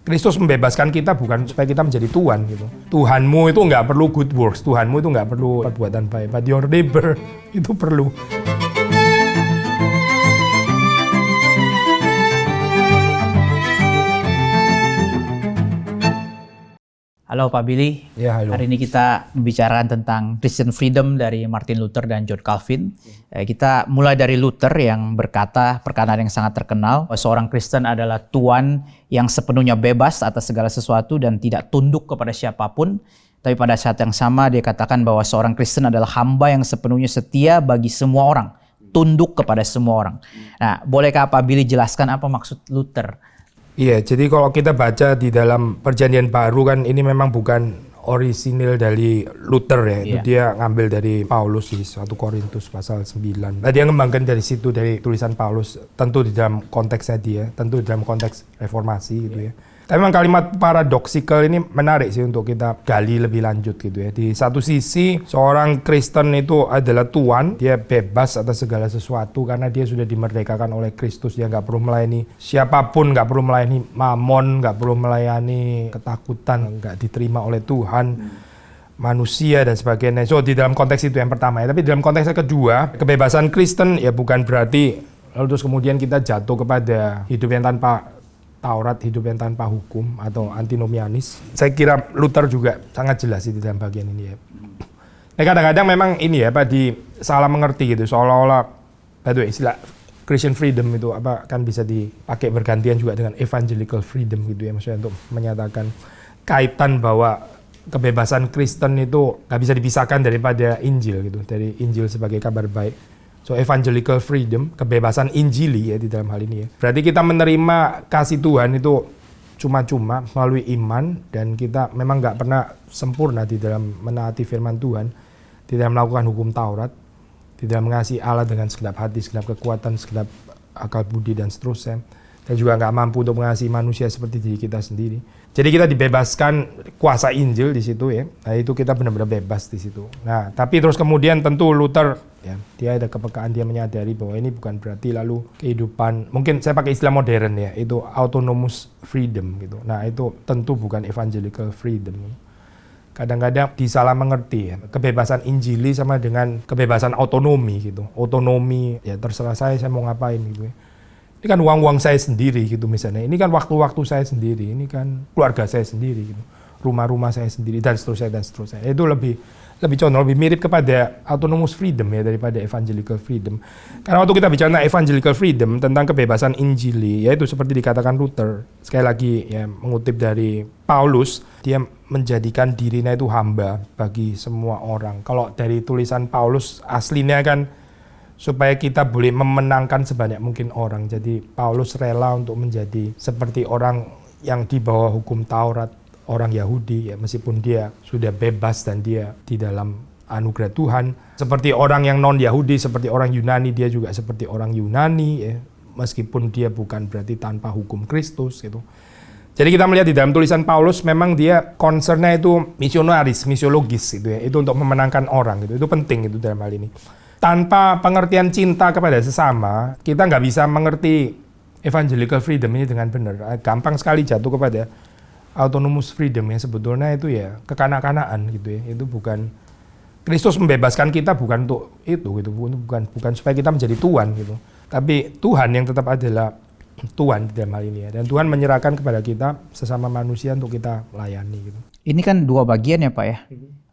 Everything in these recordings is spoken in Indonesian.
Kristus membebaskan kita bukan supaya kita menjadi Tuhan gitu. Tuhanmu itu nggak perlu good works, Tuhanmu itu nggak perlu perbuatan baik, but your neighbor itu perlu. Halo Pak Billy, Ya, halo. Hari ini kita membicarakan tentang Christian freedom dari Martin Luther dan John Calvin. Kita mulai dari Luther yang berkata perkataan yang sangat terkenal, seorang Kristen adalah Tuhan yang sepenuhnya bebas atas segala sesuatu dan tidak tunduk kepada siapapun. Tapi pada saat yang sama dia katakan bahwa seorang Kristen adalah hamba yang sepenuhnya setia bagi semua orang, tunduk kepada semua orang. Nah, bolehkah Pak Billy jelaskan apa maksud Luther? Iya, jadi kalau kita baca di dalam Perjanjian Baru kan ini memang bukan orisinil dari Luther ya. Itu dia ngambil dari Paulus di 1 Korintus pasal 9. Nah, dia ngembangkan dari situ, dari tulisan Paulus, tentu di dalam konteksnya dia, tentu di dalam konteks reformasi gitu ya. Tapi memang kalimat paradoksikal ini menarik sih untuk kita gali lebih lanjut gitu ya. Di satu sisi seorang Kristen itu adalah Tuhan, dia bebas atas segala sesuatu karena dia sudah dimerdekakan oleh Kristus. Dia nggak perlu melayani siapapun, nggak perlu melayani mamon, nggak perlu melayani ketakutan, nggak diterima oleh Tuhan, manusia dan sebagainya. So di dalam konteks itu yang pertama ya. Tapi dalam konteks yang kedua, kebebasan Kristen ya bukan berarti lalu terus kemudian kita jatuh kepada hidup yang tanpa Taurat, hidup yang tanpa hukum atau antinomianis. Saya kira Luther juga sangat jelas di dalam bagian ini ya. Nah, kadang-kadang memang ini ya Pak salah mengerti gitu, seolah-olah itu istilah Christian freedom itu apa kan bisa dipakai bergantian juga dengan evangelical freedom gitu ya, maksudnya untuk menyatakan kaitan bahwa kebebasan Kristen itu nggak bisa dipisahkan daripada Injil gitu, dari Injil sebagai kabar baik. So evangelical freedom, kebebasan Injili ya di dalam hal ini ya. Berarti kita menerima kasih Tuhan itu cuma-cuma melalui iman dan kita memang nggak pernah sempurna di dalam menaati firman Tuhan, di dalam melakukan hukum Taurat, di dalam mengasihi Allah dengan segenap hati, segenap kekuatan, segenap akal budi dan seterusnya. Dan juga nggak mampu untuk mengasihi manusia seperti diri kita sendiri. Jadi kita dibebaskan kuasa Injil di situ ya. Nah itu kita benar-benar bebas di situ. Nah tapi terus kemudian tentu Luther ya, dia ada kepekaan, dia menyadari bahwa ini bukan berarti lalu kehidupan, mungkin saya pakai istilah modern ya, itu autonomous freedom gitu. Nah itu tentu bukan evangelical freedom. Kadang-kadang disalah mengerti ya. Kebebasan Injili sama dengan kebebasan otonomi gitu. Otonomi ya terserah saya mau ngapain gitu ya. Ini kan uang-uang saya sendiri gitu misalnya. Ini kan waktu-waktu saya sendiri. Ini kan keluarga saya sendiri gitu. Rumah-rumah saya sendiri dan seterusnya dan seterusnya. Itu lebih condong, lebih mirip kepada autonomous freedom ya daripada evangelical freedom. Karena waktu kita bicara evangelical freedom tentang kebebasan Injili, yaitu seperti dikatakan Luther, sekali lagi ya mengutip dari Paulus, dia menjadikan dirinya itu hamba bagi semua orang. Kalau dari tulisan Paulus aslinya kan supaya kita boleh memenangkan sebanyak mungkin orang. Jadi Paulus rela untuk menjadi seperti orang yang di bawah hukum Taurat, orang Yahudi ya, meskipun dia sudah bebas dan dia di dalam anugerah Tuhan. Seperti orang yang non-Yahudi, seperti orang Yunani, dia juga seperti orang Yunani ya, meskipun dia bukan berarti tanpa hukum Kristus gitu. Jadi kita melihat di dalam tulisan Paulus memang dia concernnya itu misionaris, misiologis gitu ya. Itu untuk memenangkan orang gitu. Itu penting itu dalam hal ini. Tanpa pengertian cinta kepada sesama, kita nggak bisa mengerti evangelical freedom ini dengan benar. Gampang sekali jatuh kepada autonomous freedom yang sebetulnya itu ya kekanak-kanakan gitu ya. Itu bukan, Kristus membebaskan kita bukan untuk itu gitu, bukan supaya kita menjadi Tuhan gitu. Tapi Tuhan yang tetap adalah Tuhan di dalam hal ini ya. Dan Tuhan menyerahkan kepada kita sesama manusia untuk kita layani gitu. Ini kan dua bagian ya Pak ya.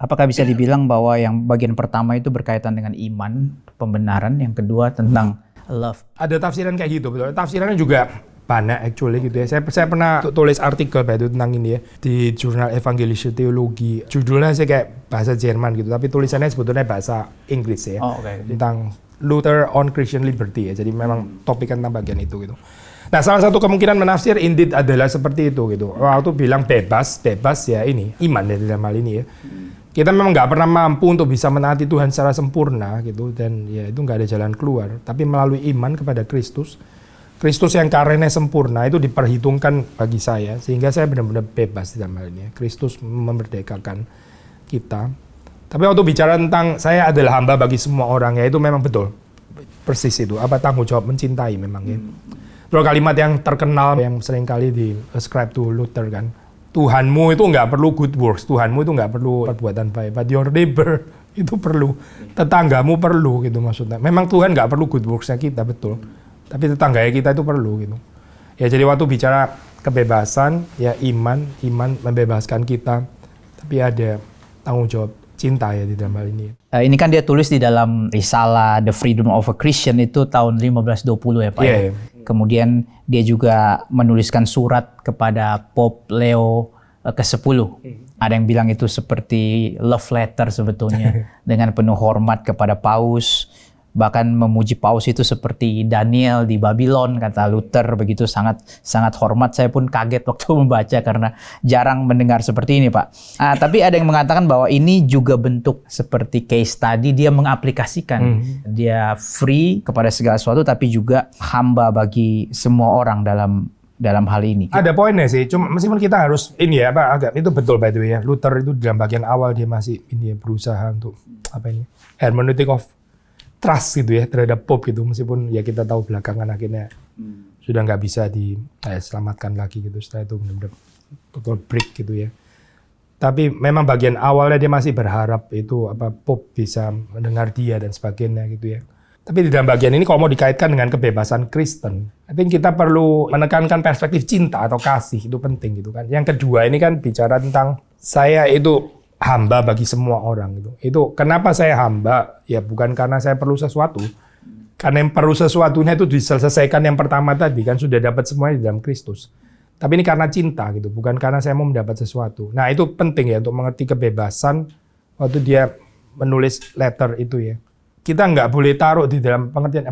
Apakah bisa dibilang bahwa yang bagian pertama itu berkaitan dengan iman, pembenaran, yang kedua tentang love? Ada tafsiran kayak gitu, betul. Tafsirannya juga banyak actually gitu ya. Saya pernah tulis artikel tentang ini ya di jurnal Evangelische Theologie. Judulnya saya kayak bahasa Jerman gitu, tapi tulisannya sebetulnya bahasa Inggris ya. Tentang Luther on Christian Liberty ya. Jadi memang topik tentang bagian itu gitu. Nah, salah satu kemungkinan menafsir indeed adalah seperti itu gitu. Waktu bilang bebas ya ini iman ya dalam hal ini ya. Kita memang nggak pernah mampu untuk bisa menaati Tuhan secara sempurna gitu, dan ya itu nggak ada jalan keluar. Tapi melalui iman kepada Kristus yang karenanya sempurna itu diperhitungkan bagi saya, sehingga saya benar-benar bebas di dalam hal ini. Kristus memerdekakan kita. Tapi waktu bicara tentang saya adalah hamba bagi semua orang ya, itu memang betul persis itu. Apa tanggung jawab mencintai memang ya. Kalau kalimat yang terkenal yang sering kali di ascribe to Luther kan, Tuhanmu itu nggak perlu good works, Tuhanmu itu nggak perlu perbuatan baik, but your neighbor itu perlu, tetanggamu perlu gitu maksudnya. Memang Tuhan nggak perlu good works-nya kita, betul, tapi tetangganya kita itu perlu gitu. Ya jadi waktu bicara kebebasan, ya iman membebaskan kita, tapi ada tanggung jawab cinta ya di dalam hal ini. Ini kan dia tulis di dalam risalah The Freedom of a Christian itu tahun 1520 ya Pak. Yeah. Kemudian dia juga menuliskan surat kepada Pope Leo ke-10. Ada yang bilang itu seperti love letter sebetulnya dengan penuh hormat kepada Paus. Bahkan memuji Paus itu seperti Daniel di Babylon, kata Luther, begitu sangat hormat. Saya pun kaget waktu membaca karena jarang mendengar seperti ini, Pak. Tapi ada yang mengatakan bahwa ini juga bentuk seperti case study, dia mengaplikasikan. Dia free kepada segala sesuatu, tapi juga hamba bagi semua orang dalam hal ini. Ada poinnya sih, cuma meskipun kita harus ini ya, Pak, agak itu betul by the way ya. Luther itu dalam bagian awal dia masih ini ya, berusaha untuk hermeneutic of trust gitu ya terhadap Pope gitu, meskipun ya kita tahu belakangan akhirnya sudah nggak bisa diselamatkan lagi gitu, setelah itu benar-benar total break gitu ya. Tapi memang bagian awalnya dia masih berharap itu Pope bisa mendengar dia dan sebagainya gitu ya. Tapi di dalam bagian ini kalau mau dikaitkan dengan kebebasan Kristen, I think kita perlu menekankan perspektif cinta atau kasih, itu penting gitu kan. Yang kedua ini kan bicara tentang saya itu hamba bagi semua orang gitu. Itu kenapa saya hamba? Ya bukan karena saya perlu sesuatu. Karena yang perlu sesuatunya itu diselesaikan yang pertama tadi kan, sudah dapat semuanya di dalam Kristus. Tapi ini karena cinta gitu, bukan karena saya mau mendapat sesuatu. Nah, itu penting ya untuk mengerti kebebasan waktu dia menulis letter itu ya. Kita nggak boleh taruh di dalam pengertian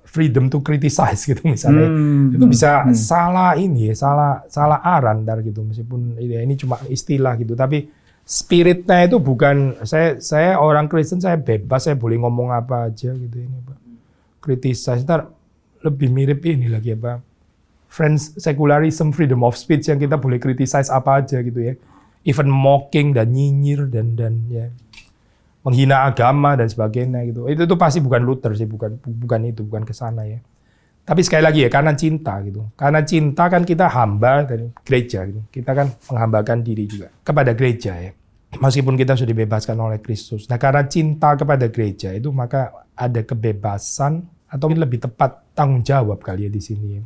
freedom to criticize gitu misalnya. Itu bisa salah ini ya, salah arah ntar gitu, meskipun ini cuma istilah gitu, tapi spiritnya itu bukan saya orang Kristen, saya bebas, saya boleh ngomong apa aja gitu ini Pak. Criticize ntar lebih mirip ini lagi ya Pak. Friends secularism, freedom of speech yang kita boleh criticize apa aja gitu ya. Even mocking dan nyinyir dan ya menghina agama dan sebagainya gitu. Itu pasti bukan Luther sih, bukan itu, bukan ke sana ya. Tapi sekali lagi ya karena cinta gitu. Karena cinta kan kita hamba dari gereja gitu. Kita kan menghambakan diri juga kepada gereja ya. Meskipun kita sudah dibebaskan oleh Kristus. Nah, karena cinta kepada gereja itu maka ada kebebasan atau lebih tepat tanggung jawab kali ya di sini.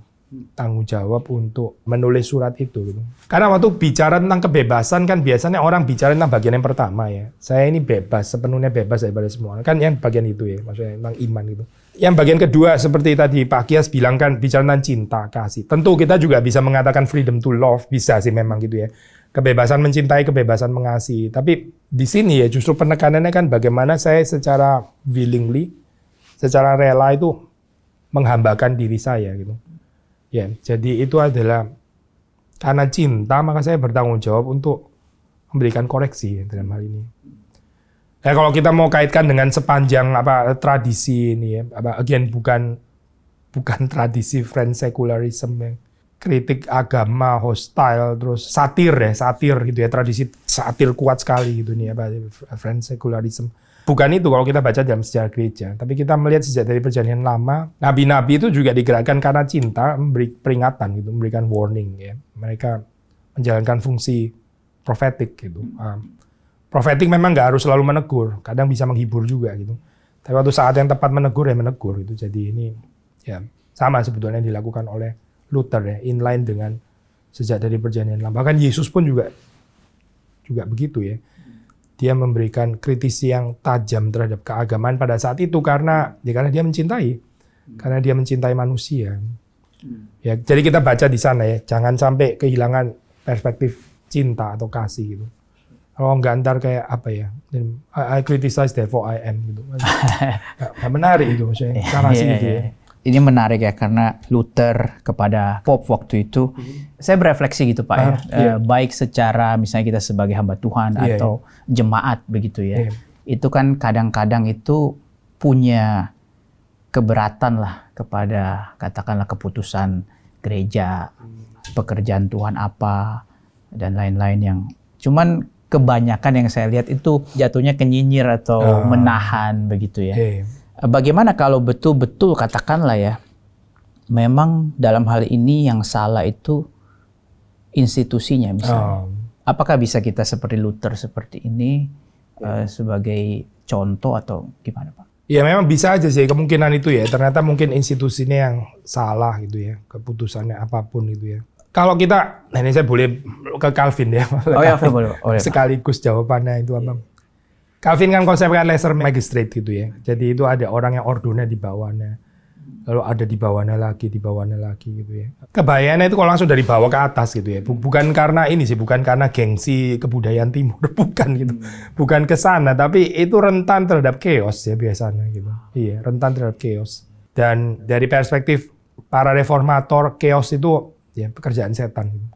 Tanggung jawab untuk menulis surat itu gitu. Karena waktu bicara tentang kebebasan kan biasanya orang bicara tentang bagian yang pertama ya. Saya ini bebas, sepenuhnya bebas daripada semua orang. Kan yang bagian itu ya, maksudnya tentang iman gitu. Yang bagian kedua seperti tadi Pak Kias bilang kan bicara tentang cinta, kasih. Tentu kita juga bisa mengatakan freedom to love, bisa sih memang gitu ya. Kebebasan mencintai, kebebasan mengasihi. Tapi di sini ya justru penekanannya kan bagaimana saya secara willingly, secara rela itu menghambakan diri saya gitu. Ya, jadi itu adalah karena cinta maka saya bertanggung jawab untuk memberikan koreksi dalam hal ini. Nah, kalau kita mau kaitkan dengan sepanjang tradisi ini ya, again bukan tradisi French secularism yang kritik agama, hostile, terus satir gitu ya, tradisi satir kuat sekali gitu nih French secularism. Bukan itu kalau kita baca dalam sejarah gereja, tapi kita melihat sejak dari perjanjian lama, nabi-nabi itu juga digerakkan karena cinta, memberi peringatan gitu, memberikan warning ya. Mereka menjalankan fungsi profetik gitu. Profetik memang nggak harus selalu menegur, kadang bisa menghibur juga gitu. Tapi waktu saat yang tepat menegur ya menegur gitu. Jadi ini ya sama sebetulnya yang dilakukan oleh Luther ya, inline dengan sejak dari perjanjian lama. Bahkan Yesus pun juga begitu ya. Dia memberikan kritisi yang tajam terhadap keagamaan pada saat itu karena dia mencintai. Karena dia mencintai manusia. Ya, jadi kita baca di sana ya, jangan sampai kehilangan perspektif cinta atau kasih gitu. Kalau nggak ntar kayak apa ya, I criticize therefore I am gitu. Nggak menarik itu maksudnya, narasi gitu ya. Ini menarik ya karena Luther kepada Pope waktu itu, saya berefleksi gitu Pak baik secara misalnya kita sebagai hamba Tuhan atau jemaat begitu ya, itu kan kadang-kadang itu punya keberatan lah kepada katakanlah keputusan gereja, pekerjaan Tuhan apa dan lain-lain yang cuman kebanyakan yang saya lihat itu jatuhnya kenyinyir atau menahan begitu ya. Bagaimana kalau betul-betul katakanlah ya memang dalam hal ini yang salah itu institusinya misalnya. Apakah bisa kita seperti Luther seperti ini sebagai contoh atau gimana Pak? Ya memang bisa aja sih kemungkinan itu ya. Ternyata mungkin institusinya yang salah gitu ya. Keputusannya apapun gitu ya. Kalau kita, nah ini saya boleh ke Calvin ya. Oh ya, boleh. Sekaligus jawabannya itu apa? Calvin kan konsepnya lesser magistrate gitu ya. Jadi itu ada orang yang ordonya di bawahnya. Lalu ada di bawahnya lagi gitu ya. Kebahayaannya itu kalau langsung dari bawah ke atas gitu ya. Bukan karena ini sih, bukan karena gengsi kebudayaan timur, bukan gitu. Bukan ke sana, tapi itu rentan terhadap chaos ya biasanya gitu. Iya, rentan terhadap chaos. Dan dari perspektif para reformator, chaos itu ya pekerjaan setan gitu.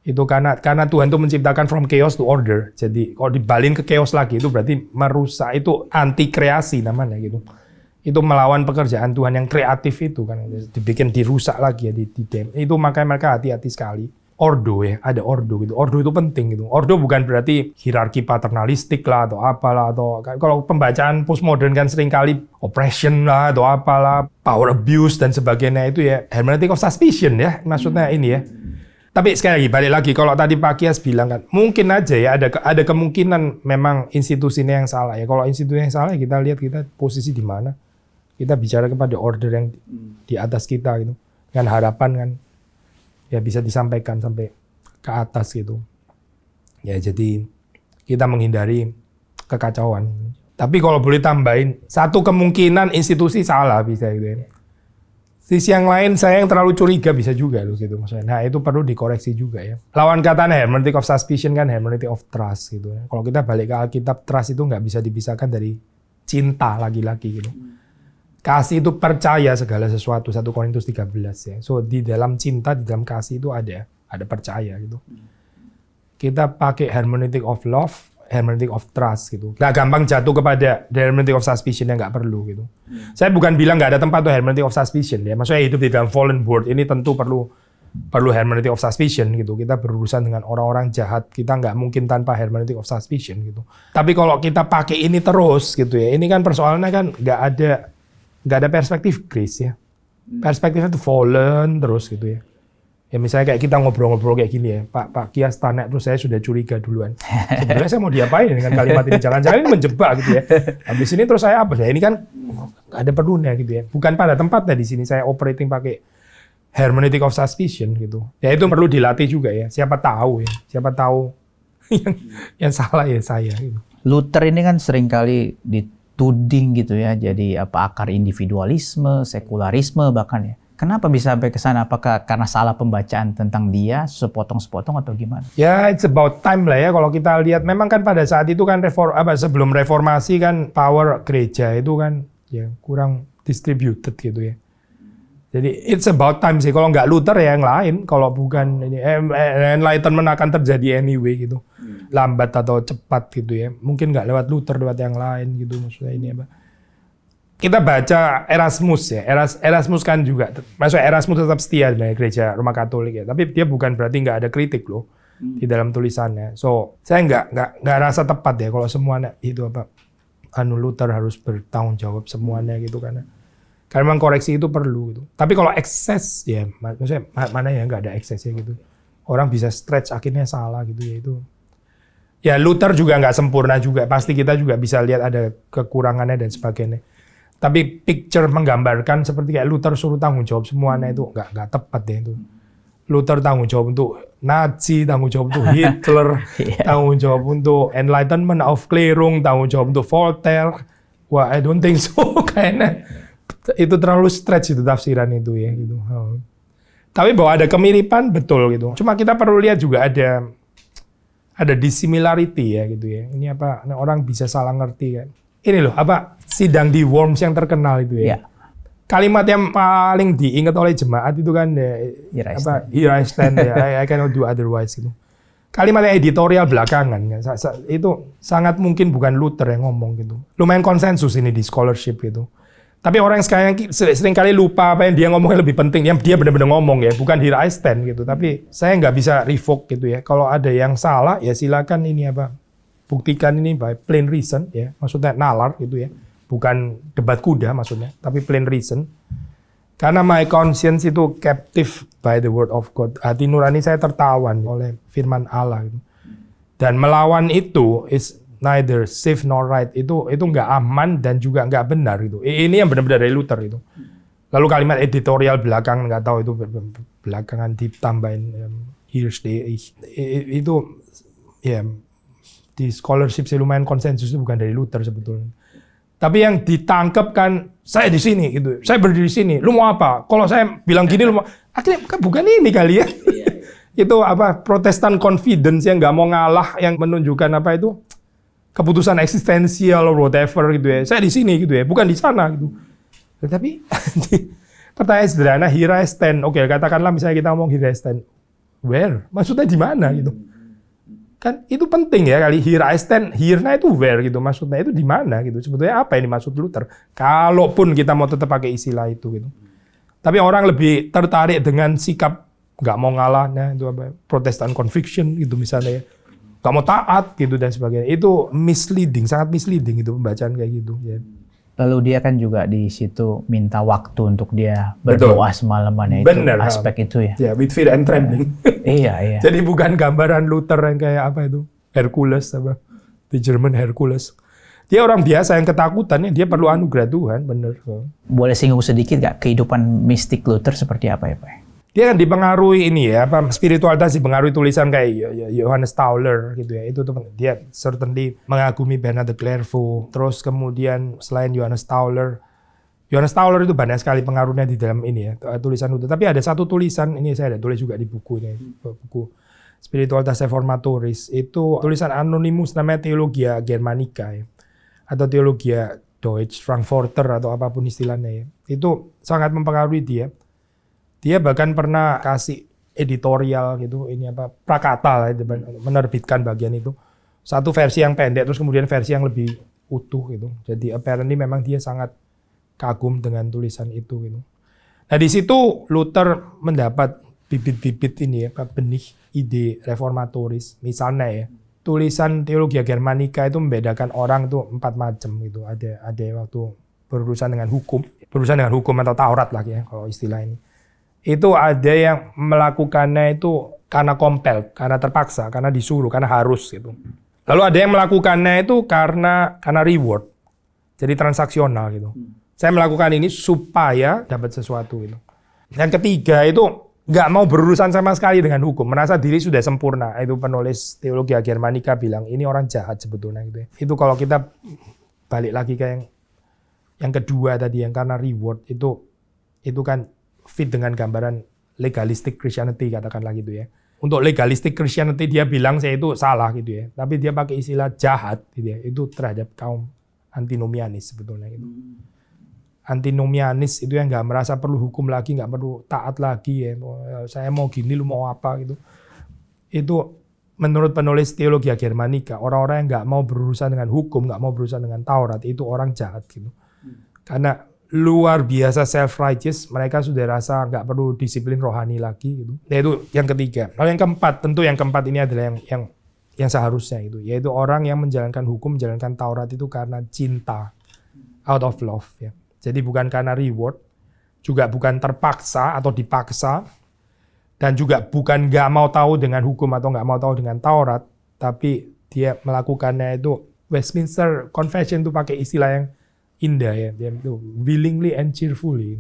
Itu karena Tuhan itu menciptakan from chaos to order. Jadi kalau dibalin ke chaos lagi itu berarti merusak, itu anti kreasi namanya gitu. Itu melawan pekerjaan Tuhan yang kreatif itu kan, dibikin dirusak lagi ya, itu makanya mereka hati-hati sekali. Ordo ya, ada ordo gitu. Ordo itu penting gitu. Ordo bukan berarti hierarki paternalistik lah atau apalah, atau kalau pembacaan postmodern kan seringkali oppression lah atau apalah, power abuse dan sebagainya itu ya hermeneutic of suspicion ya, maksudnya ini ya. Tapi sekali lagi balik lagi, kalau tadi Pak Kias bilang kan mungkin aja ya ada kemungkinan memang institusinya yang salah ya. Kalau institusinya yang salah ya kita lihat kita posisi di mana. Kita bicara kepada order yang di atas kita gitu. Dengan harapan kan ya bisa disampaikan sampai ke atas gitu. Ya jadi kita menghindari kekacauan. Tapi kalau boleh tambahin, satu kemungkinan institusi salah bisa gitu ya. Sisi yang lain saya yang terlalu curiga bisa juga loh gitu maksudnya. Nah, itu perlu dikoreksi juga ya. Lawan katanya hermeneutic of suspicion kan hermeneutic of trust gitu ya. Kalau kita balik ke Alkitab, trust itu nggak bisa dipisahkan dari cinta lagi-lagi gitu. Kasih itu percaya segala sesuatu, 1 Korintus 13 ya. So di dalam cinta, di dalam kasih itu ada percaya gitu. Kita pakai hermeneutic of love, hermeneutic of trust gitu. Nggak gampang jatuh kepada hermeneutic of suspicion yang nggak perlu gitu. Saya bukan bilang nggak ada tempat tuh hermeneutic of suspicion ya. Maksudnya hidup di dalam fallen world ini tentu perlu hermeneutic of suspicion gitu. Kita berurusan dengan orang-orang jahat, kita nggak mungkin tanpa hermeneutic of suspicion gitu. Tapi kalau kita pakai ini terus gitu ya, ini kan persoalannya kan nggak ada perspektif grace ya. Perspektifnya itu fallen terus gitu ya. Ya misalnya kayak kita ngobrol-ngobrol kayak gini ya, Pak Kias tanya terus saya sudah curiga duluan. Sebenarnya saya mau diapain dengan kalimat ini? Jangan-jangan ini menjebak gitu ya. Habis ini terus saya apa? Ya ini kan nggak ada perlunya gitu ya. Bukan pada tempatnya di sini saya operating pakai hermeneutic of suspicion gitu. Ya itu perlu dilatih juga ya. Siapa tahu yang salah ya saya gitu. Luther ini kan seringkali dituding gitu ya, jadi akar individualisme, sekularisme bahkan ya. Kenapa bisa sampai ke sana? Apakah karena salah pembacaan tentang dia, sepotong-sepotong atau gimana? Ya, it's about time lah ya kalau kita lihat. Memang kan pada saat itu kan sebelum reformasi kan power gereja itu kan ya kurang distributed gitu ya. Jadi it's about time sih. Kalau nggak Luther ya yang lain. Kalau bukan ini enlightenment akan terjadi anyway gitu. Lambat atau cepat gitu ya. Mungkin nggak lewat Luther, lewat yang lain gitu maksudnya ini apa. Kita baca Erasmus ya. Erasmus kan juga, maksudnya Erasmus tetap setia dengan gereja Roma Katolik ya. Tapi dia bukan berarti nggak ada kritik loh di dalam tulisannya. So saya nggak rasa tepat ya kalau semuanya itu Luther harus bertanggung jawab semuanya gitu karena memang koreksi itu perlu gitu. Tapi kalau ekses ya, maksudnya mana ya nggak ada eksesnya gitu. Orang bisa stretch akhirnya salah gitu ya itu. Ya Luther juga nggak sempurna juga. Pasti kita juga bisa lihat ada kekurangannya dan sebagainya. Tapi picture menggambarkan seperti kayak Luther suruh tanggung jawab semuanya itu nggak tepat ya itu. Luther tanggung jawab untuk Nazi, tanggung jawab untuk Hitler, tanggung jawab untuk Enlightenment, Aufklärung, tanggung jawab untuk Voltaire. Wah, I don't think so kayaknya. Itu terlalu stretch itu tafsiran itu ya gitu. Tapi bahwa ada kemiripan betul gitu. Cuma kita perlu lihat juga ada dissimilarity ya gitu ya. Ini orang bisa salah ngerti kan. Ini loh sidang di Worms yang terkenal itu ya. Kalimat yang paling diingat oleh jemaat itu kan Here I stand ya, I cannot do otherwise gitu. Kalimat editorial belakangan itu sangat mungkin bukan Luther yang ngomong gitu. Lumayan konsensus ini di scholarship gitu. Tapi orang sekarang sering kali lupa apa yang dia ngomongnya lebih penting. Yang dia benar-benar ngomong ya, bukan here I stand gitu. Tapi saya nggak bisa revoke gitu ya. Kalau ada yang salah ya silakan ini buktikan ini by plain reason ya. Maksudnya nalar gitu ya. Bukan debat kuda maksudnya, tapi plain reason. Karena my conscience itu captive by the word of God. Hati nurani saya tertawan oleh firman Allah. Dan melawan itu is neither safe nor right. Itu nggak aman dan juga nggak benar itu. Ini yang benar-benar dari Luther itu. Lalu kalimat editorial belakang nggak tahu itu belakangan ditambahin here stay itu ya di scholarship sih lumayan konsensus itu bukan dari Luther sebetulnya. Tapi yang ditangkap kan saya di sini gitu. Saya berdiri di sini. Lu mau apa? Kalau saya bilang gini lu mau akhirnya kan bukan ini kali ya. Itu apa Protestant confidence yang nggak mau ngalah yang menunjukkan apa itu keputusan eksistensial or whatever gitu ya. Saya di sini gitu ya, bukan di sana gitu. Tapi pertanyaan sederhana, here I stand. Oke, katakanlah misalnya kita ngomong here I stand. Where? Maksudnya di mana gitu? Kan itu penting ya kali here I stand, here-nya itu where gitu. Maksudnya itu di mana gitu. Sebetulnya apa yang dimaksud Luther? Kalaupun kita mau tetap pakai istilah itu gitu. Tapi orang lebih tertarik dengan sikap nggak mau ngalahnya itu apa? Protestant conviction gitu misalnya ya. Nggak mau taat gitu dan sebagainya. Itu misleading, sangat misleading itu pembacaan kayak gitu ya. Lalu dia kan juga di situ minta waktu untuk dia berdoa semalaman itu. Bener, aspek itu ya. Ya, with fear and trembling. Iya. Jadi bukan gambaran Luther yang kayak apa itu? Hercules apa? The German Hercules. Dia orang biasa yang ketakutannya, dia perlu anugerah Tuhan, bener. Boleh singgung sedikit nggak kehidupan mistik Luther seperti apa ya Pak? Dia kan dipengaruhi ini ya, apa spiritualitas dipengaruhi tulisan kayak Johannes Tauler gitu ya. Itu tuh dia certainly mengagumi Bernard de Clairvaux. Terus kemudian selain Johannes Tauler itu banyak sekali pengaruhnya di dalam ini ya, tulisan Luther. Tapi ada satu tulisan, ini saya ada tulis juga di buku ini, buku Spiritualitas Reformatoris. Itu tulisan anonimus namanya Theologia Germanica ya. Atau Theologia Deutsch Frankfurter atau apapun istilahnya ya. Itu sangat mempengaruhi dia. Dia bahkan pernah kasih editorial gitu, ini apa Prakata lah, menerbitkan bagian itu. Satu versi yang pendek, terus kemudian versi yang lebih utuh gitu. Jadi apparently memang dia sangat kagum dengan tulisan itu gitu. Nah di situ Luther mendapat bibit-bibit ini ya, benih ide reformatoris. Misalnya ya, tulisan Theologia Germanica itu membedakan orang tuh 4 macam gitu. Ada waktu berurusan dengan hukum atau Taurat lah ya kalau istilah ini. Itu ada yang melakukannya itu karena compel, karena terpaksa, karena disuruh, karena harus gitu. Lalu ada yang melakukannya itu karena reward, jadi transaksional gitu. Saya melakukan ini supaya dapat sesuatu gitu. Yang ketiga itu nggak mau berurusan sama sekali dengan hukum, merasa diri sudah sempurna. Itu penulis Theologia Germanica bilang ini orang jahat sebetulnya gitu ya. Itu kalau kita balik lagi ke yang kedua tadi yang karena reward itu kan fit dengan gambaran legalistic Christianity katakanlah gitu ya. Untuk legalistic Christianity dia bilang saya itu salah gitu ya. Tapi dia pakai istilah jahat gitu ya. Itu terhadap kaum antinomianis sebetulnya gitu. Antinomianis itu yang nggak merasa perlu hukum lagi, nggak perlu taat lagi ya. Saya mau gini, lu mau apa gitu. Itu menurut penulis Theologia Germanica, orang-orang yang nggak mau berurusan dengan hukum, nggak mau berurusan dengan Taurat, itu orang jahat gitu. Karena luar biasa self-righteous, mereka sudah rasa nggak perlu disiplin rohani lagi gitu. Nah, itu yang ketiga. Lalu yang keempat, tentu yang keempat ini adalah yang seharusnya itu, yaitu orang yang menjalankan hukum, menjalankan Taurat itu karena cinta, out of love ya. Jadi bukan karena reward, juga bukan terpaksa atau dipaksa, dan juga bukan nggak mau tahu dengan hukum atau nggak mau tahu dengan Taurat, tapi dia melakukannya itu Westminster Confession itu pakai istilah yang indah ya, dia itu willingly and cheerfully,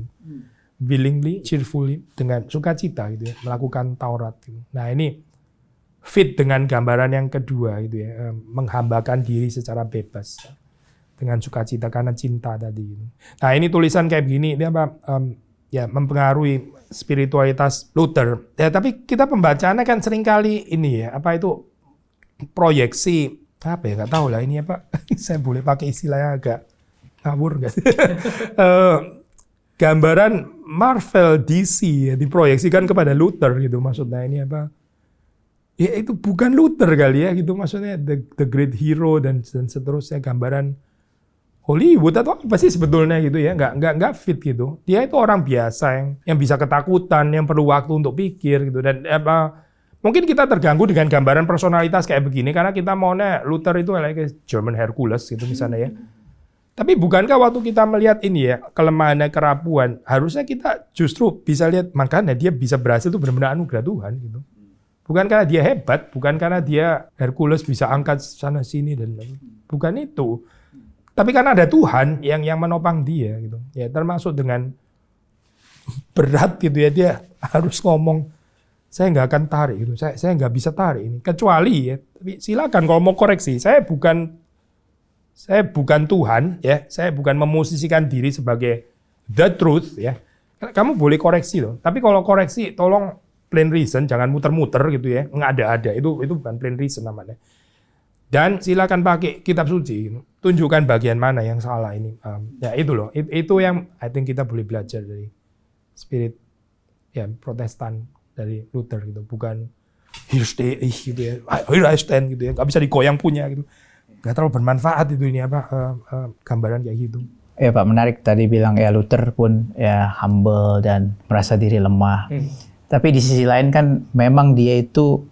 dengan sukacita gitu ya, melakukan Taurat gitu. Nah ini fit dengan gambaran yang kedua gitu ya, menghambakan diri secara bebas dengan sukacita karena cinta tadi gitu. Nah ini tulisan kayak begini ini apa ya mempengaruhi spiritualitas Luther ya, tapi kita pembacaannya kan seringkali ini ya apa itu proyeksi apa ya, nggak tahu lah ini apa saya boleh pakai istilahnya agak ngawur nggak sih? Gambaran Marvel DC ya, diproyeksikan kepada Luther gitu, maksudnya ini apa? Ya itu bukan Luther kali ya gitu, maksudnya the great hero dan seterusnya, gambaran Hollywood atau apa sih sebetulnya gitu ya, nggak fit gitu. Dia itu orang biasa yang bisa ketakutan, yang perlu waktu untuk pikir gitu, dan mungkin kita terganggu dengan gambaran personalitas kayak begini karena kita maunya Luther itu kayak German Hercules gitu misalnya ya. Tapi bukankah waktu kita melihat ini ya, kelemahannya, kerapuan, harusnya kita justru bisa lihat, makanya dia bisa berhasil itu benar-benar anugerah Tuhan gitu. Bukan karena dia hebat, bukan karena dia Hercules bisa angkat sana sini dan bukan itu. Tapi karena ada Tuhan yang menopang dia gitu. Ya termasuk dengan berat gitu ya, dia harus ngomong, saya nggak akan tarik gitu, saya nggak bisa tarik ini, kecuali ya, tapi silakan kalau mau koreksi, saya bukan Tuhan ya, saya bukan memosisikan diri sebagai the truth ya. Kamu boleh koreksi loh, tapi kalau koreksi tolong plain reason, jangan muter-muter gitu ya, nggak ada itu bukan plain reason namanya. Dan silakan pakai kitab suci, tunjukkan bagian mana yang salah ini. Ya itu loh, itu yang I think kita boleh belajar dari spirit ya Protestan dari Luther gitu, bukan here stay gitu ya, here I stand gitu ya, nggak bisa digoyang punya gitu, nggak terlalu bermanfaat itu ini gambaran kayak gitu. Ya Pak, menarik tadi bilang ya Luther pun ya humble dan merasa diri lemah. Tapi di sisi lain kan memang dia itu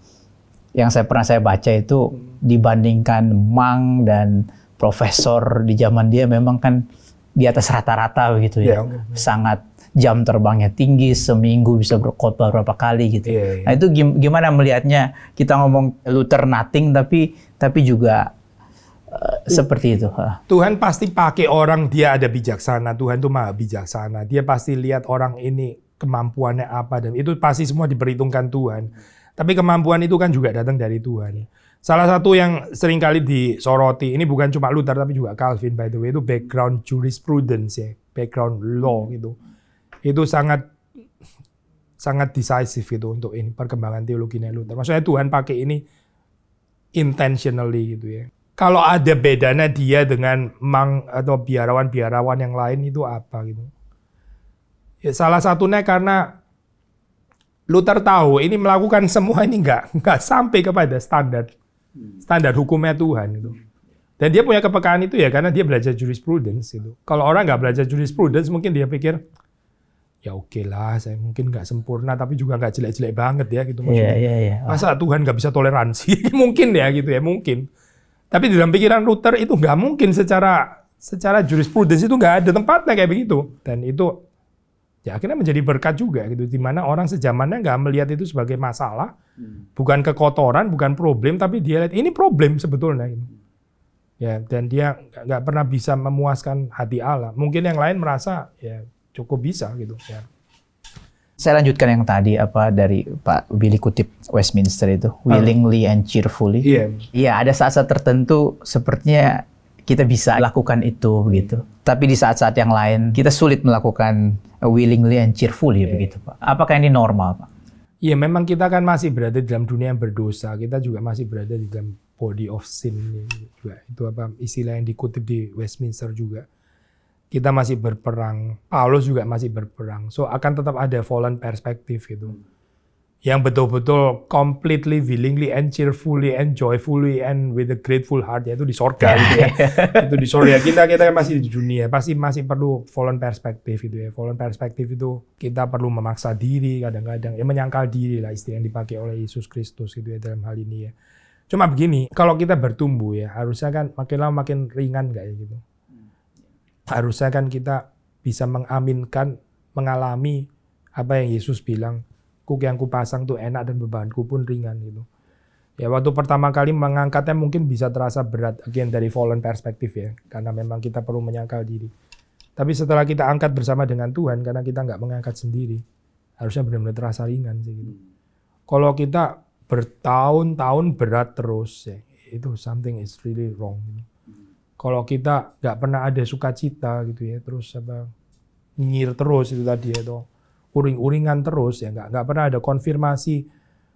yang pernah saya baca itu dibandingkan monk dan profesor di zaman dia memang kan di atas rata-rata begitu ya. Sangat jam terbangnya tinggi, seminggu bisa berkhotbah berapa kali gitu. Nah itu gimana melihatnya? Kita ngomong Luther nothing tapi juga seperti itu. Tuhan pasti pakai orang, dia ada bijaksana. Tuhan itu maha bijaksana. Dia pasti lihat orang ini kemampuannya apa dan itu pasti semua diperhitungkan Tuhan. Tapi kemampuan itu kan juga datang dari Tuhan. Salah satu yang seringkali disoroti, ini bukan cuma Luther tapi juga Calvin by the way, itu background jurisprudence ya, background law gitu. Itu sangat decisive itu untuk ini perkembangan teologinya Luther. Maksudnya Tuhan pakai ini intentionally gitu ya. Kalau ada bedanya dia dengan monk atau biarawan-biarawan yang lain itu apa gitu? Ya, salah satunya karena Luther tahu ini melakukan semua ini nggak sampai kepada standar hukumnya Tuhan gitu. Dan dia punya kepekaan itu ya karena dia belajar jurisprudence gitu. Kalau orang nggak belajar jurisprudence mungkin dia pikir ya oke lah, saya mungkin nggak sempurna tapi juga nggak jelek-jelek banget ya gitu maksudnya. Masa Tuhan nggak bisa toleransi? Mungkin ya gitu ya, mungkin. Tapi di dalam pikiran Luther itu nggak mungkin secara jurisprudence itu nggak ada tempatnya kayak begitu. Dan itu ya akhirnya menjadi berkat juga gitu, di mana orang sejamannya nggak melihat itu sebagai masalah, bukan kekotoran, bukan problem, tapi dia lihat ini problem sebetulnya. Gitu. Ya, dan dia nggak pernah bisa memuaskan hati Allah. Mungkin yang lain merasa ya cukup bisa gitu ya. Saya lanjutkan yang tadi dari Pak Billy kutip Westminster itu willingly and cheerfully. Iya, ada saat-saat tertentu sepertinya kita bisa lakukan itu begitu. Tapi di saat-saat yang lain kita sulit melakukan willingly and cheerfully begitu, Pak. Apakah ini normal, Pak? Iya, memang kita kan masih berada di dalam dunia yang berdosa. Kita juga masih berada di dalam body of sin juga. Itu istilah yang dikutip di Westminster juga. Kita masih berperang, Paulus juga masih berperang. So akan tetap ada fallen perspektif gitu. Yang betul-betul completely, willingly and cheerfully and joyfully and with a grateful heart, yaitu di sorga gitu ya. Itu di sorga. Kita masih di dunia, pasti masih perlu fallen perspektif gitu ya. Fallen perspektif itu kita perlu memaksa diri kadang-kadang, ya menyangkal diri lah istilah yang dipakai oleh Yesus Kristus gitu ya dalam hal ini ya. Cuma begini, kalau kita bertumbuh ya, harusnya kan makin lama makin ringan nggak ya gitu. Harusnya kan kita bisa mengaminkan, mengalami apa yang Yesus bilang, kuk yang kupasang tuh enak dan bebanku pun ringan gitu. Ya waktu pertama kali mengangkatnya mungkin bisa terasa berat, again dari fallen perspektif ya, karena memang kita perlu menyangkal diri. Tapi setelah kita angkat bersama dengan Tuhan, karena kita nggak mengangkat sendiri, harusnya benar-benar terasa ringan sih gitu. Kalau kita bertahun-tahun berat terus ya, itu something is really wrong gitu. Kalau kita nggak pernah ada sukacita gitu ya, terus nyinyir terus itu tadi itu uring-uringan terus ya, nggak pernah ada konfirmasi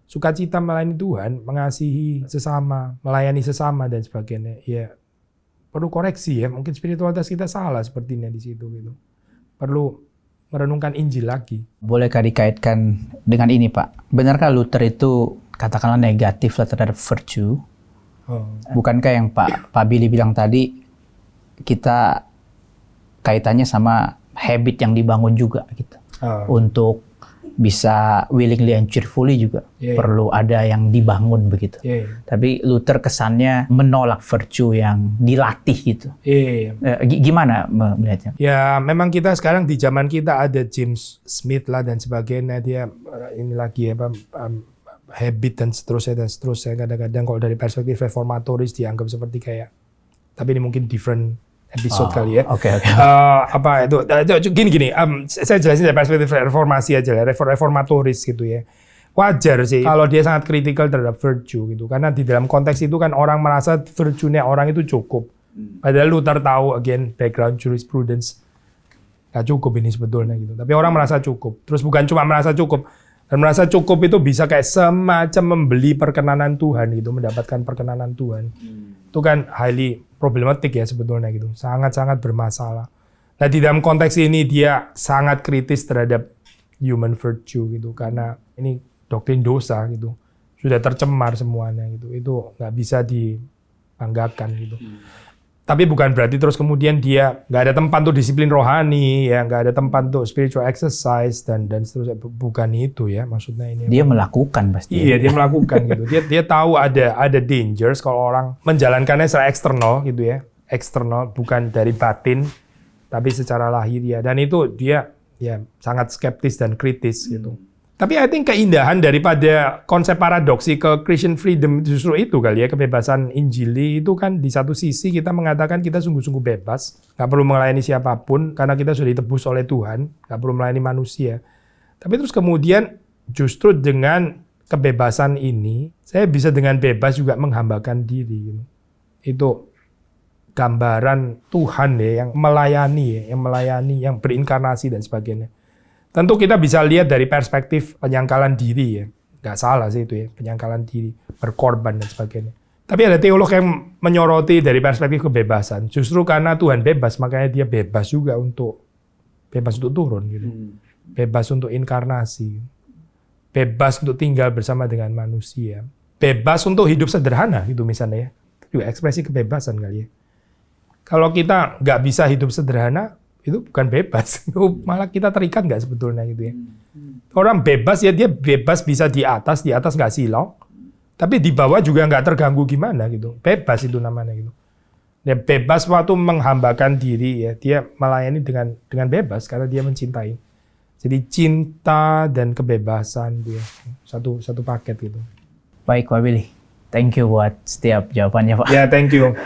sukacita melayani Tuhan, mengasihi sesama, melayani sesama dan sebagainya. Ya perlu koreksi ya, mungkin spiritualitas kita salah sepertinya di situ gitu. Perlu merenungkan Injil lagi. Bolehkah dikaitkan dengan ini, Pak? Benarkah Luther itu katakanlah negatif terhadap virtue? Bukankah yang Pak Billy bilang tadi, kita kaitannya sama habit yang dibangun juga gitu. Untuk bisa willingly and cheerfully juga perlu ada yang dibangun begitu. Tapi Luther kesannya menolak virtue yang dilatih gitu. Gimana melihatnya? Ya memang kita sekarang di zaman kita ada James Smith lah dan sebagainya, dia ini lagi habit dan seterusnya. Kadang-kadang kalau dari perspektif reformatoris dianggap seperti kayak, tapi ini mungkin different episode kali ya. Oke. Apa itu? Gini. Saya jelasin dari perspektif reformasi aja lah, reformatoris gitu ya. Wajar sih kalau dia sangat kritikal terhadap virtue gitu, karena di dalam konteks itu kan orang merasa virtue-nya orang itu cukup. Padahal Luther tahu, again, background jurisprudence, nggak cukup ini sebetulnya gitu. Tapi orang merasa cukup. Terus bukan cuma merasa cukup, dan merasa cukup itu bisa kayak semacam membeli perkenanan Tuhan gitu, mendapatkan perkenanan Tuhan. Itu kan highly problematik ya sebetulnya gitu, sangat-sangat bermasalah. Nah di dalam konteks ini dia sangat kritis terhadap human virtue gitu, karena ini doktrin dosa gitu, sudah tercemar semuanya gitu, itu nggak bisa dibanggakan gitu. Tapi bukan berarti terus kemudian dia nggak ada tempat untuk disiplin rohani, ya nggak ada tempat untuk spiritual exercise dan seterusnya. Bukan itu ya maksudnya ini. Dia melakukan pasti. Iya dia melakukan gitu. Dia tahu ada dangers kalau orang menjalankannya secara eksternal gitu ya, eksternal bukan dari batin, tapi secara lahiriah. Dan itu dia ya sangat skeptis dan kritis gitu. Tapi I think keindahan daripada konsep paradoxical Christian freedom justru itu kali ya, kebebasan Injili itu kan di satu sisi kita mengatakan kita sungguh-sungguh bebas, nggak perlu melayani siapapun karena kita sudah ditebus oleh Tuhan, nggak perlu melayani manusia. Tapi terus kemudian justru dengan kebebasan ini, saya bisa dengan bebas juga menghambakan diri. Itu gambaran Tuhan ya, yang melayani, yang berinkarnasi dan sebagainya. Tentu kita bisa lihat dari perspektif penyangkalan diri ya. Nggak salah sih itu ya, penyangkalan diri, berkorban dan sebagainya. Tapi ada teolog yang menyoroti dari perspektif kebebasan. Justru karena Tuhan bebas, makanya dia bebas juga untuk turun gitu. Bebas untuk inkarnasi. Bebas untuk tinggal bersama dengan manusia. Bebas untuk hidup sederhana gitu misalnya ya. Itu juga ekspresi kebebasan kali ya. Kalau kita nggak bisa hidup sederhana, itu bukan bebas, itu malah kita terikat nggak sebetulnya gitu ya. Orang bebas ya dia bebas bisa di atas nggak silau, tapi di bawah juga nggak terganggu gimana gitu. Bebas itu namanya gitu. Dia bebas waktu menghambakan diri ya, dia melayani dengan bebas karena dia mencintai. Jadi cinta dan kebebasan dia satu paket gitu. Baik Pak Billy, thank you buat setiap jawabannya Pak. Ya thank you.